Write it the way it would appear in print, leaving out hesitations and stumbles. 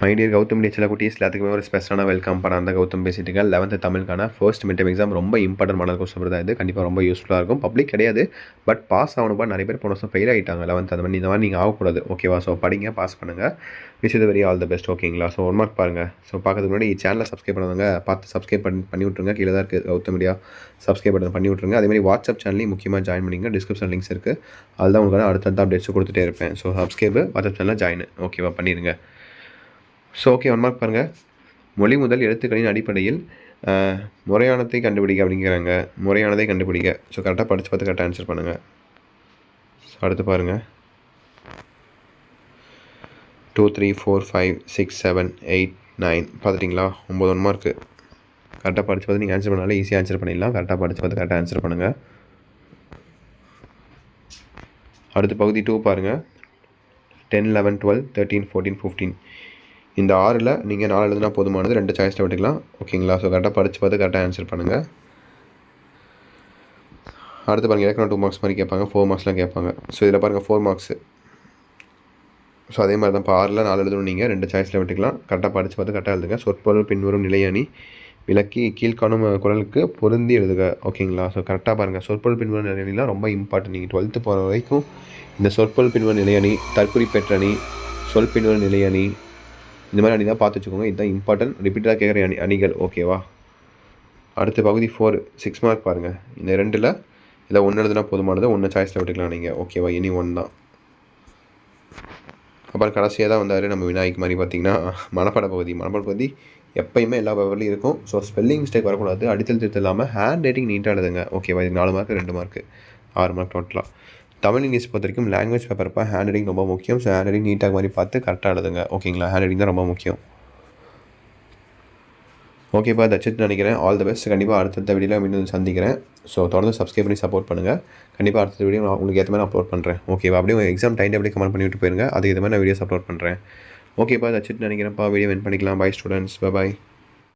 My dear Gautham DHL குட்டீஸ் எல்லாத்துக்குமே ஒரு ஸ்பெஷலான வெல்கம் பண்ண அந்த கௌதம் பேசிட்டு இருக்கேன். 11th தமிழுக்கான ஃபர்ஸ்ட் மிட் எக்ஸாம் ரொம்ப இம்பார்ட்டன்ட் மாடல் கொஸ்டின் தான். இது கண்டிப்பாக ரொம்ப யூஸ்ஃபுல்லாக இருக்கும். பப்ளிக் கிடையாது, பட் பாஸ் ஆகணும்பா. நிறைய பேர் போன வருஷம் ஃபெயில் ஆகிட்டாங்க 11th. அந்த மாதிரி நீங்கள் ஆகக்கூடாது. ஓகேவா? ஸோ படிங்க, பாஸ் பண்ணுங்கள். விஷ் இது வெரி ஆல் த பெஸ்ட். ஓகேங்களா? ஸோ 1 மார்க் பாருங்கள். ஸோ பார்க்கறதுக்கு முன்னாடி சேனலை சப்ஸ்கிரைப் பண்ணுவாங்க, பார்த்து சப்ஸ்கிரைப் பண்ணி விட்ருங்க. கீழே தான் இருக்குது கௌதம் மீடியா, சப்ஸ்கிரைப் பண்ணி விட்ருங்க. அதேமாதிரி வாட்ஸ்அப் சேனலையும் முக்கியமாக ஜாயின் பண்ணிங்க. டிஸ்கிரிப்ஷன் லிங்க்ஸ் இருக்குது, அதுதான் உங்களுக்கு அடுத்தடுத்த அப்டேட்ஸ் கொடுத்துட்டே இருப்பேன். ஸோ சப்ஸ்கிரைப், வாட்ஸ்அப் சேனலில் ஜாயின், ஓகேவா, பண்ணிடுங்க. ஸோ ஓகே, 1 மார்க் பாருங்கள். மொழி முதல் எழுத்துக்களின் அடிப்படையில் முறையானதை கண்டுபிடிக்க அப்படிங்கிறாங்க. முறையானதை கண்டுபிடிக்க. ஸோ கரெக்டாக படித்து பார்த்து கரெக்டாக ஆன்சர் பண்ணுங்கள். ஸோ அடுத்து பாருங்கள். 2 3 4 5 6 7 8 9 பார்த்துட்டிங்களா? 9 1 மார்க்கு. கரெக்டாக படித்து பார்த்து நீங்கள் ஆன்சர் பண்ணாலே ஈஸியாக ஆன்சர் பண்ணிடலாம். கரெக்டாக படித்து பார்த்து கரெக்டாக ஆன்சர் பண்ணுங்கள். அடுத்து பகுதி 2 பாருங்கள். 10 11 12 13 14 15 இந்த 6ல் நீங்கள் 4 எழுதுனா போதுமானது. 2 சாய்ஸில் விட்டுக்கலாம். ஓகேங்களா? ஸோ கரெக்டாக படித்து பார்த்து கரெக்டாக ஆன்சர் பண்ணுங்கள். அடுத்து பாருங்கள், இலக்கணம் 2 மார்க்ஸ் மாதிரி கேட்பாங்க, 4 மார்க்ஸ்லாம் கேட்பாங்க. ஸோ இதில் பாருங்கள் 4 மார்க்ஸு. ஸோ அதே மாதிரி தான், இப்போ 6ல் 4 எழுதணும். நீங்கள் 2 சாய்ஸில் விட்டுக்கலாம். கரெக்டாக படித்து பார்த்து கரெக்டாக எழுதுங்க. சொற்பொருள் பின்வரும் நிலையணி விளக்கி கீழ்காணும் குரலுக்கு பொருந்தி எழுதுக. ஓகேங்களா? ஸோ கரெக்டாக பாருங்கள். சொற்பொருள் பின்வரும் நிலையணிலாம் ரொம்ப இம்பார்ட்டன்ட். நீங்கள் 12th போகிற வரைக்கும் இந்த சொற்பொருள் பின்வரும் நிலையணி, தற்குறிப்பெற்றணி, சொல் பின்வரும் நிலையணி, இந்த மாதிரி அணி தான் பார்த்து வச்சுக்கோங்க. இதுதான் இம்பார்ட்டன்ட். ரிப்பீட்டாக கேட்குற அணிகள். ஓகேவா? அடுத்து பகுதி 4 6 மார்க் பாருங்கள். இந்த 2ல் இதில் 1 எழுதுனா போதுமானது. 1 சாய்ஸில் விட்டுக்கலாம் நீங்கள். ஓகேவா? இனி 1 தான். அப்புறம் கடைசியாக தான் வந்தார் நம்ம விநாயக் மாதிரி. பார்த்திங்கன்னா மனப்பாட பகுதி எப்போயுமே எல்லா பேப்பர்லையும் இருக்கும். ஸோ ஸ்பெல்லிங் மிஸ்டேக் வரக்கூடாது. அடித்தல் திருத்தம் இல்லாமல் ஹேண்ட் ரைட்டிங் நீட்டாக எழுதுங்க. ஓகேவா? இது 4 மார்க்கு 2 மார்க்கு 6 மார்க் டோட்டலாக. தமிழ் இங்கிலீஷ் பொறுத்த வரைக்கும் லாங்குவேஜ் பேப்பர்ப்போ ஹேண்ட் ரைட்டிங் ரொம்ப முக்கியம். ஸோ ஹேண்ட் ரைட்டிங் நீட்டாக மாதிரி பார்த்து கரெக்டாக எழுதுங்க. ஓகேங்களா? ஹேண்ட் ரைட்டிங் தான் ரொம்ப முக்கியம். ஓகேப்பா, தச்சுட்டு நினைக்கிறேன். All the best. கண்டிப்பாக அடுத்த வீடியோவில் மீண்டும் சந்திக்கிறேன். ஸோ தொடர்ந்து சப்ஸ்கிரைப் பண்ணி சப்போர்ட் பண்ணுங்கள். கண்டிப்பாக அடுத்த வீடியோ நான் உங்களுக்கு ஏற்ற மாதிரி அப்லோட் பண்ணுறேன். ஓகேவா? அப்படியே உங்கள் எக்ஸாம் டைம் டேபிளே கமெண்ட் பண்ணிவிட்டு போயிருங்க. அதுக்கு ஏற்ற மாதிரி நான் வீடியோஸ் அப்லோட் பண்ணுறேன். ஓகேப்பா, தச்சுட்டு நினைக்கிறேன்ப்பா. வீடியோ வென் பண்ணிக்கலாம். Bye students. பை.